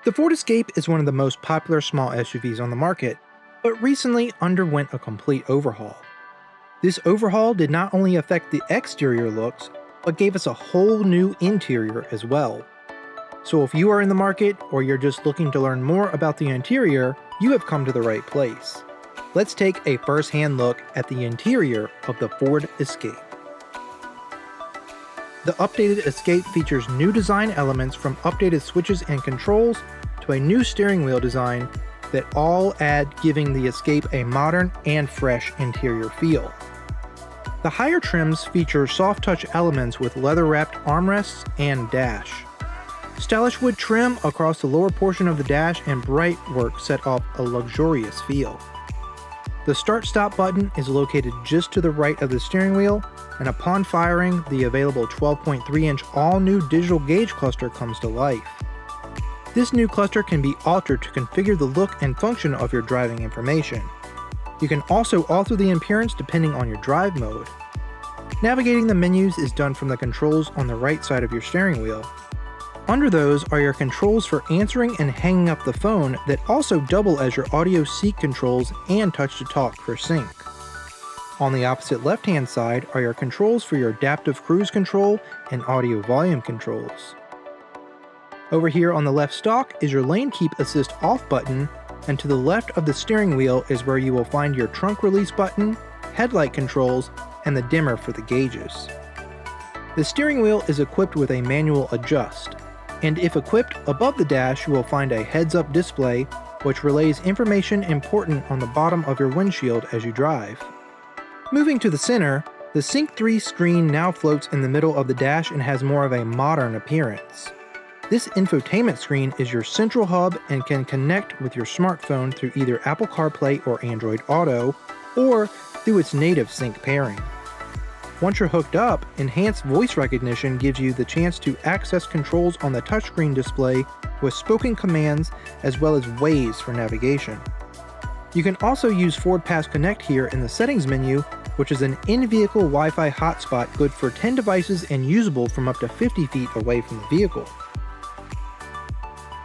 The Ford Escape is one of the most popular small SUVs on the market, but recently underwent a complete overhaul. This overhaul did not only affect the exterior looks, but gave us a whole new interior as well. So if you are in the market or you're just looking to learn more about the interior, you have come to the right place. Let's take a first-hand look at the interior of the Ford Escape. The updated Escape features new design elements from updated switches and controls to a new steering wheel design that all add giving the Escape a modern and fresh interior feel. The higher trims feature soft touch elements with leather-wrapped armrests and dash. Stylish wood trim across the lower portion of the dash and bright work set off a luxurious feel. The start-stop button is located just to the right of the steering wheel, and upon firing, the available 12.3-inch all-new digital gauge cluster comes to life. This new cluster can be altered to configure the look and function of your driving information. You can also alter the appearance depending on your drive mode. Navigating the menus is done from the controls on the right side of your steering wheel. Under those are your controls for answering and hanging up the phone that also double as your audio seat controls and touch-to-talk for sync. On the opposite left-hand side are your controls for your adaptive cruise control and audio volume controls. Over here on the left stalk is your lane keep assist off button, and to the left of the steering wheel is where you will find your trunk release button, headlight controls, and the dimmer for the gauges. The steering wheel is equipped with a manual adjust, and if equipped above the dash you will find a heads-up display which relays information important on the bottom of your windshield as you drive. Moving to the center, the Sync 3 screen now floats in the middle of the dash and has more of a modern appearance. This infotainment screen is your central hub and can connect with your smartphone through either Apple CarPlay or Android Auto, or through its native sync pairing. Once you're hooked up, enhanced voice recognition gives you the chance to access controls on the touchscreen display with spoken commands as well as Waze for navigation. You can also use Ford Pass Connect here in the settings menu, which is an in-vehicle Wi-Fi hotspot good for 10 devices and usable from up to 50 feet away from the vehicle.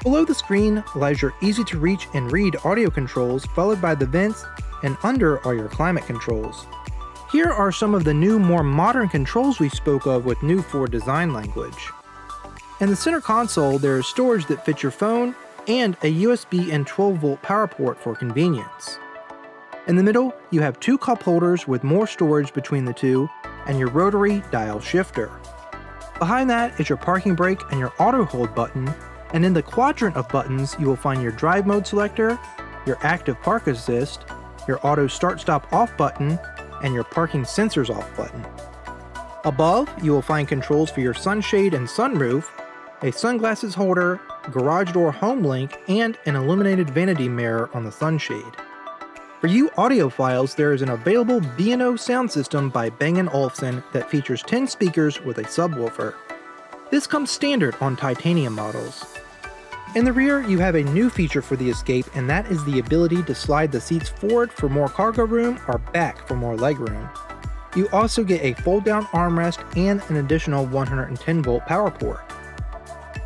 Below the screen lies your easy-to-reach and read audio controls, followed by the vents, and under are your climate controls. Here are some of the new, more modern controls we spoke of with new Ford design language. In the center console, there is storage that fits your phone and a USB and 12-volt power port for convenience. In the middle, you have two cup holders with more storage between the two, and your rotary dial shifter. Behind that is your parking brake and your auto hold button, and in the quadrant of buttons you will find your drive mode selector, your active park assist, your auto start-stop off button, and your parking sensors off button. Above, you will find controls for your sunshade and sunroof, a sunglasses holder, garage door home link, and an illuminated vanity mirror on the sunshade. For you audiophiles, there is an available B&O sound system by Bang & Olufsen that features 10 speakers with a subwoofer. This comes standard on titanium models. In the rear, you have a new feature for the Escape, and that is the ability to slide the seats forward for more cargo room or back for more legroom. You also get a fold-down armrest and an additional 110-volt power port.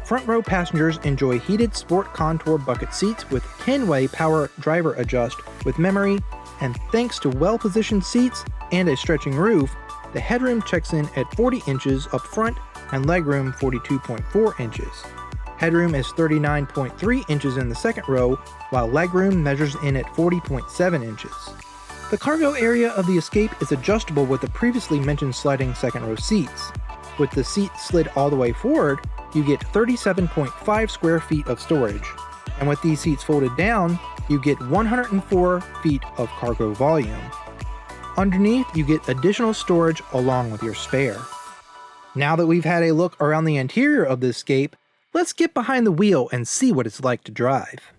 Front row passengers enjoy heated sport contour bucket seats with 10-way power driver adjust with memory, and thanks to well-positioned seats and a stretching roof, the headroom checks in at 40 inches up front and legroom 42.4 inches. Headroom is 39.3 inches in the second row, while legroom measures in at 40.7 inches. The cargo area of the Escape is adjustable with the previously mentioned sliding second row seats. With the seat slid all the way forward, you get 37.5 square feet of storage, and with these seats folded down, you get 104 feet of cargo volume. Underneath, you get additional storage along with your spare. Now that we've had a look around the interior of the Escape, let's get behind the wheel and see what it's like to drive.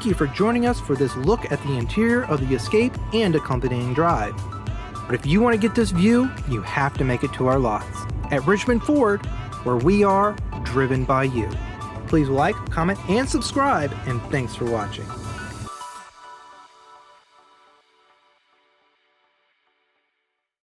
thank you for joining us for this look at the interior of the Escape and accompanying drive. But if you want to get this view, you have to make it to our lots at Richmond Ford, where we are driven by you. Please like, comment, and subscribe, and thanks for watching.